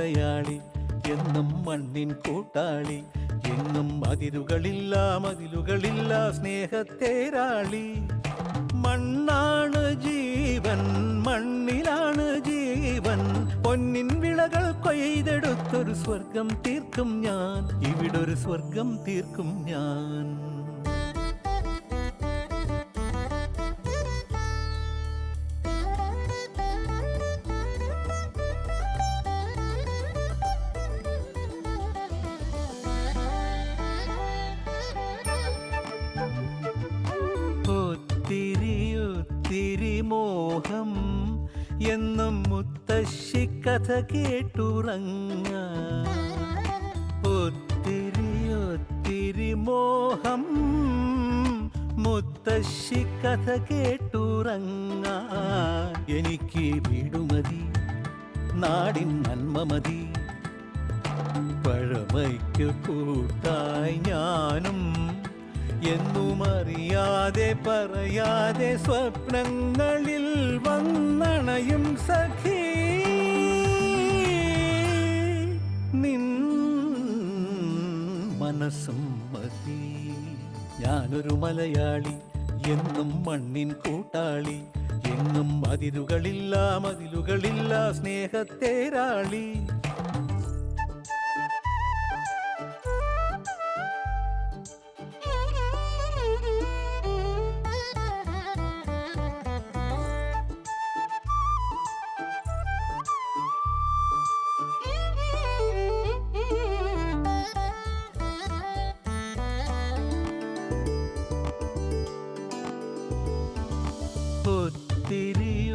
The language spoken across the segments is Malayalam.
മലയാളി എന്നും മണ്ണിൻ കൂട്ടാളി എന്നും മതിലുകളില്ല സ്നേഹത്തേരാളി മണ്ണാണ് ജീവൻ മണ്ണിലാണ് ജീവൻ പൊന്നിൻ വിളകൾ കൊയ്തെടുത്തൊരു സ്വർഗം തീർക്കും ഞാൻ ഇവിടൊരു സ്വർഗം തീർക്കും ഞാൻ ഒത്തിരി മോഹം എന്നും മുത്തശ്ശി കഥ കേട്ടുറങ്ങ ഒത്തിരി മോഹം മുത്തശ്ശി കഥ കേട്ടുറങ്ങ എനിക്ക് വീടുമതി നാടിൻ നന്മ മതി പഴമയ്ക്ക് കൂട്ടായി ഞാനും എന്നും അറിയാതെ പറയാതെ സ്വപ്നങ്ങളിൽ വന്നണയും സഖി നിൻ മനസ്സും മതി ഞാനൊരു മലയാളി എന്നും മണ്ണിൻ കൂട്ടാളി എന്നും മതിലുകളില്ല സ്നേഹത്തേരാളി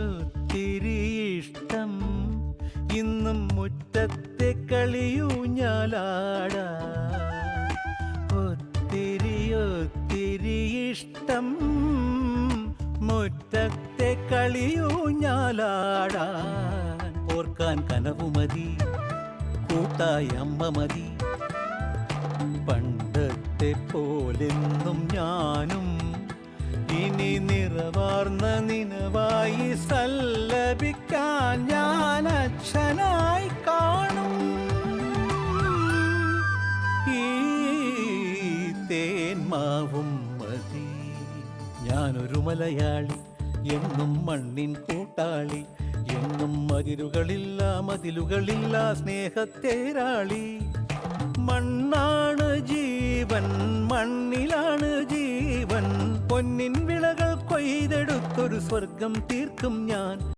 ഒത്തിരി ഇഷ്ടം ഇന്നും മുറ്റത്തെ കളിയൂഞ്ഞാലാടാ ഒത്തിരി ഇഷ്ടം മുറ്റത്തെ കളിയൂഞ്ഞാലാടാൻ ഓർക്കാൻ കനവുമതി കൂട്ടായി അമ്മ മതി പണ്ടത്തെ പോലെന്നും ഞാനും ഇനി നിറവാർന്ന നിനവായി സല്ലപിക്കാൻ ഞാൻ അച്ഛനായി കാണും ഈ തേന്മാവും മതി ഞാനൊരു മലയാളി എന്നും മണ്ണിൻ കൂട്ടാളി എന്നും മതിലുകളില്ല സ്നേഹത്തേരാളി മണ്ണാണ് ജീവൻ മണ്ണിലാണ് ജീവൻ പൊന്നിൻ വിളകൾ കൊയ്തെടുത്തൊരു സ്വർഗം തീർക്കും ഞാൻ